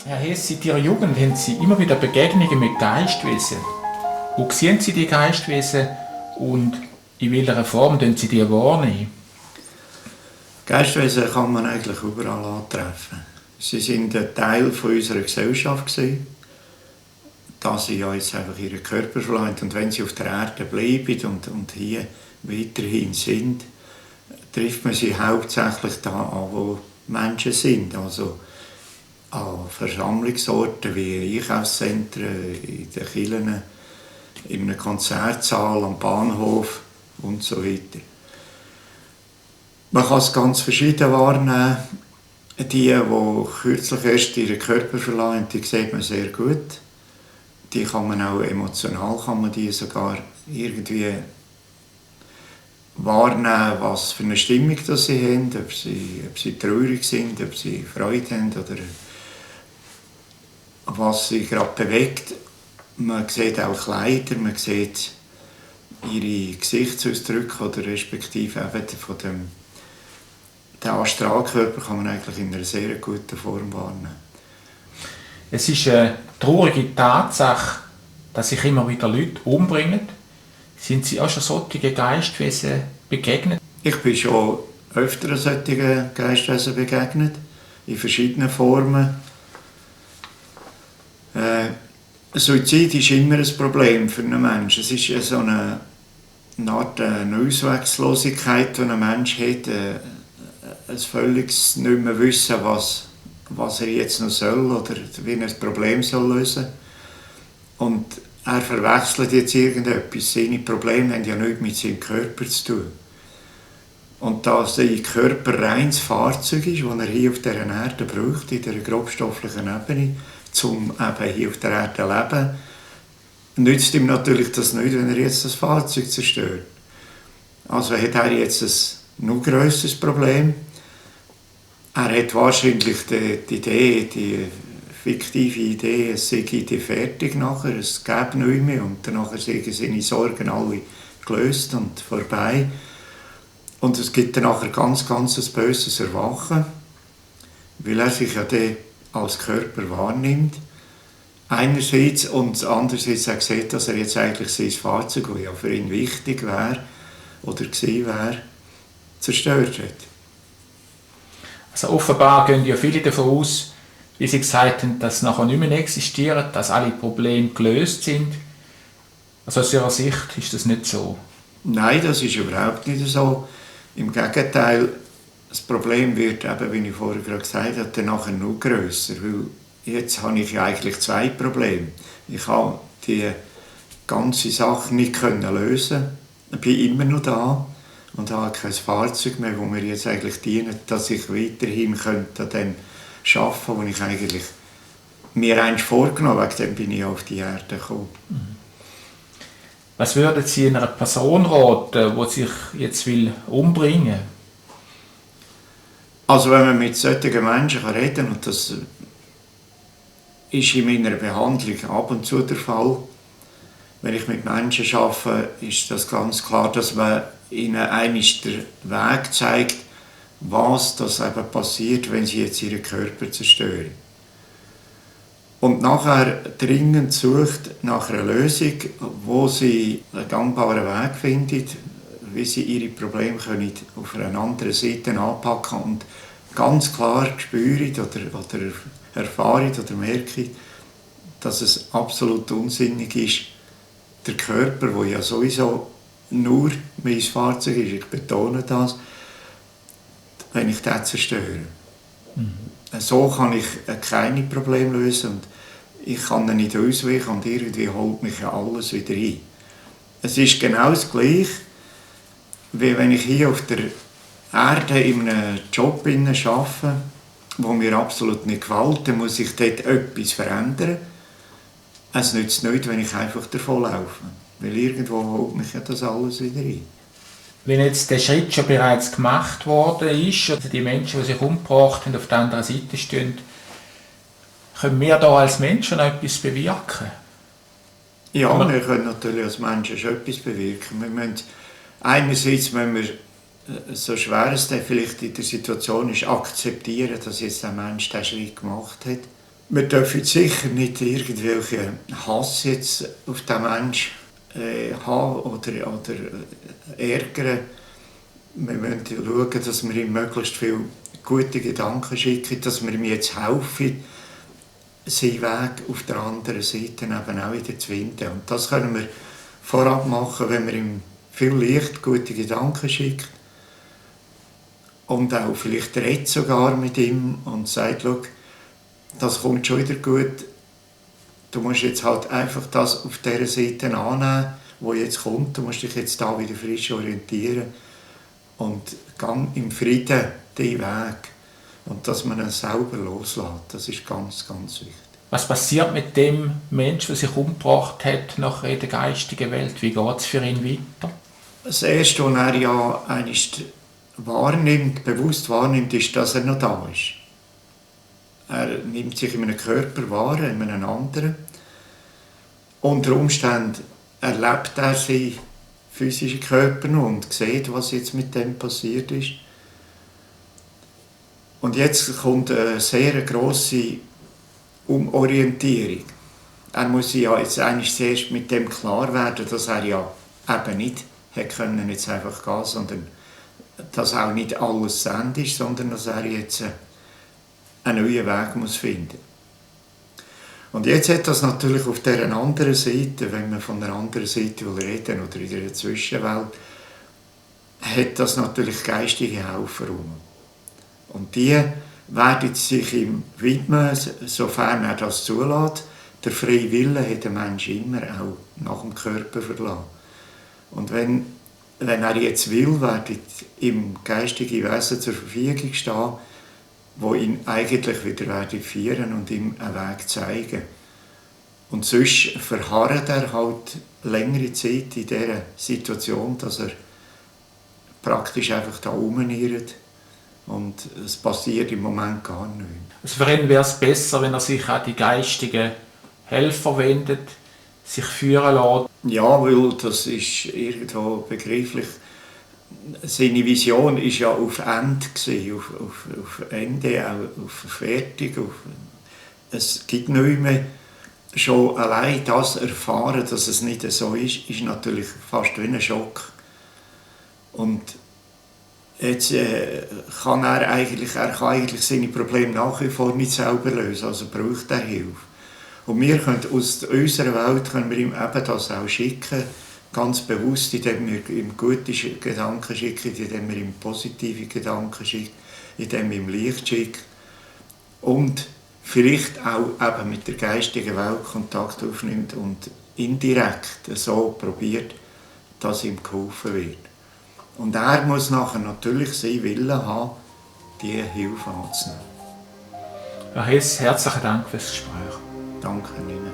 Herr Hess, in Ihrer Jugend haben Sie immer wieder Begegnungen mit Geistwesen. Wo sehen Sie die Geistwesen und in welcher Form wahrnehmen Sie die wahrnehmen? Geistwesen kann man eigentlich überall antreffen. Sie sind ein Teil von unserer Gesellschaft gewesen, da sie ja jetzt einfach ihren Körper verlassen. Und wenn sie auf der Erde bleiben und hier weiterhin sind, trifft man sie hauptsächlich da an, wo Menschen sind. Also an Versammlungsorten wie Einkaufszentren, in den Kirchen, in einem Konzertsaal, am Bahnhof und so weiter. Man kann es ganz verschieden wahrnehmen. Die kürzlich erst ihren Körper verlassen, die sieht man sehr gut. Die kann man auch emotional, kann man die sogar irgendwie wahrnehmen, was für eine Stimmung das sie haben, ob sie traurig sind, ob sie Freude haben oder was sie gerade bewegt. Man sieht auch Kleider, man sieht ihre Gesichtsausdrücke oder respektive eben von den Astralkörper kann man eigentlich in einer sehr guten Form wahrnehmen. Es ist eine traurige Tatsache, dass sich immer wieder Leute umbringen. Sind Sie auch schon solchen Geistwesen begegnet? Ich bin schon öfter solchen Geistwesen begegnet, in verschiedenen Formen. Suizid ist immer ein Problem für einen Menschen. Es ist so eine Art Ausweglosigkeit, die ein Mensch hat, ein völliges nicht mehr wissen, was er jetzt noch soll oder wie er das Problem soll lösen. Und er verwechselt jetzt irgendetwas. Seine Probleme haben ja nichts mit seinem Körper zu tun. Und da sein Körper reines Fahrzeug ist, das er hier auf dieser Erde braucht, in dieser grobstofflichen Ebene, um eben hier auf der Erde zu leben, nützt ihm natürlich das nicht, wenn er jetzt das Fahrzeug zerstört. Also hat er jetzt ein noch grösseres Problem. Er hat wahrscheinlich die fiktive Idee, es sei die fertig nachher, es gäbe nichts mehr und danach sind seine Sorgen alle gelöst und vorbei. Und es gibt dann nachher ganz ein böses Erwachen, weil er sich ja als Körper wahrnimmt. Einerseits und andererseits auch sieht, dass er jetzt eigentlich sein Fahrzeug, das ja für ihn wichtig wäre oder gewesen wäre, zerstört hat. Also offenbar gehen ja viele davon aus, wie Sie gesagt haben, dass nachher nicht mehr existieren, dass alle Probleme gelöst sind. Also aus Ihrer Sicht ist das nicht so? Nein, das ist überhaupt nicht so. Im Gegenteil, das Problem wird, eben, wie ich vorher gerade gesagt habe, dann nachher noch grösser. Weil jetzt habe ich ja eigentlich zwei Probleme. Ich habe die ganze Sache nicht lösen. Ich bin immer noch da und habe kein Fahrzeug mehr, das mir jetzt eigentlich dient, dass ich weiterhin an dem arbeiten könnte, was ich eigentlich mir eigentlich vorgenommen habe. Wegen dem bin ich auf die Erde gekommen. Was würden Sie einer Person raten, die sich jetzt umbringen will? Also wenn man mit solchen Menschen reden kann, und das ist in meiner Behandlung ab und zu der Fall, wenn ich mit Menschen arbeite, ist das ganz klar, dass man ihnen einmal den Weg zeigt, was das eben passiert, wenn sie jetzt ihren Körper zerstören. Und nachher dringend sucht nach einer Lösung, wo sie einen gangbaren Weg findet, wie sie ihre Probleme können auf einer anderen Seite anpacken und ganz klar spüren oder erfahren oder merken, dass es absolut unsinnig ist, der Körper, der ja sowieso nur mein Fahrzeug ist, ich betone das, wenn ich den zerstöre. So kann ich keine Probleme lösen und ich kann nicht ausweichen und irgendwie holt mich ja alles wieder ein. Es ist genau das Gleiche, wie wenn ich hier auf der Erde in einem Job arbeite, der mir absolut nicht gefällt, dann muss ich dort etwas verändern. Es nützt nichts, wenn ich einfach davonlaufe, weil irgendwo holt mich ja das alles wieder ein. Wenn jetzt der Schritt schon bereits gemacht worden ist, also die Menschen, die sich umgebracht haben, auf der anderen Seite stehen, können wir da als Menschen etwas bewirken? Ja, wir können natürlich als Menschen schon etwas bewirken. Einerseits müssen wir, so schwer es dann vielleicht in der Situation ist, akzeptieren, dass jetzt der Mensch diesen Schritt gemacht hat Wir dürfen sicher nicht irgendwelchen Hass jetzt auf den Menschen haben oder ärgern. Wir müssen schauen, dass wir ihm möglichst viele gute Gedanken schicken, dass wir ihm jetzt helfen, seinen Weg auf der anderen Seite eben auch wieder zu finden. Und das können wir vorab machen, wenn wir ihm viel Licht, gute Gedanken schicken und auch vielleicht redet sogar mit ihm und sagt, schau, das kommt schon wieder gut, du musst jetzt halt einfach das auf dieser Seite annehmen, wo jetzt kommt, du musst dich jetzt da wieder frisch orientieren und gang im Frieden deinen Weg. Und dass man ihn selber loslässt, das ist ganz, ganz wichtig. Was passiert mit dem Menschen, der sich umgebracht hat, nachher in der geistigen Welt? Wie geht es für ihn weiter? Das Erste, was er ja bewusst wahrnimmt, ist, dass er noch da ist. Er nimmt sich in einem Körper wahr, in einem anderen. Unter Umständen erlebt er seinen physischen Körper noch und sieht, was jetzt mit dem passiert ist. Und jetzt kommt eine sehr grosse Umorientierung. Er muss sich ja jetzt eigentlich zuerst mit dem klar werden, dass er ja eben nicht können jetzt einfach gehen, sondern dass auch nicht alles zu Ende ist, sondern dass er jetzt einen neuen Weg muss finden. Und jetzt hat das natürlich auf dieser anderen Seite, wenn man von einer anderen Seite reden oder in der Zwischenwelt, hat das natürlich geistige Helfer rum. Und die werden sich ihm widmen, sofern er das zulässt. Der freie Wille hat der Mensch immer auch nach dem Körper verlassen. Und wenn er jetzt will, werden ihm geistige Wesen zur Verfügung stehen, die ihn eigentlich wieder führen und ihm einen Weg zeigen. Und sonst verharrt er halt längere Zeit in dieser Situation, dass er praktisch einfach da rumirrt. Und es passiert im Moment gar nichts. Also für ihn wäre es besser, wenn er sich an die geistigen Helfer wendet, sich führen lässt. Ja, weil das ist irgendwo begreiflich. Seine Vision war ja auf Ende, auf Ende, auch auf Fertig. Es gibt nichts mehr. Schon allein das erfahren, dass es nicht so ist natürlich fast wie ein Schock. Und jetzt kann er eigentlich seine Probleme nach wie vor nicht selber lösen, also braucht er Hilfe. Und wir können aus unserer Welt können wir ihm eben das auch schicken, ganz bewusst, indem wir ihm gute Gedanken schicken, indem wir ihm positive Gedanken schicken, indem wir ihm Licht schicken und vielleicht auch eben mit der geistigen Welt Kontakt aufnimmt und indirekt so probiert, dass ihm geholfen wird. Und er muss nachher natürlich seinen Willen haben, diese Hilfe anzunehmen. Herr Hess, herzlichen Dank fürs Gespräch. Danke Ihnen.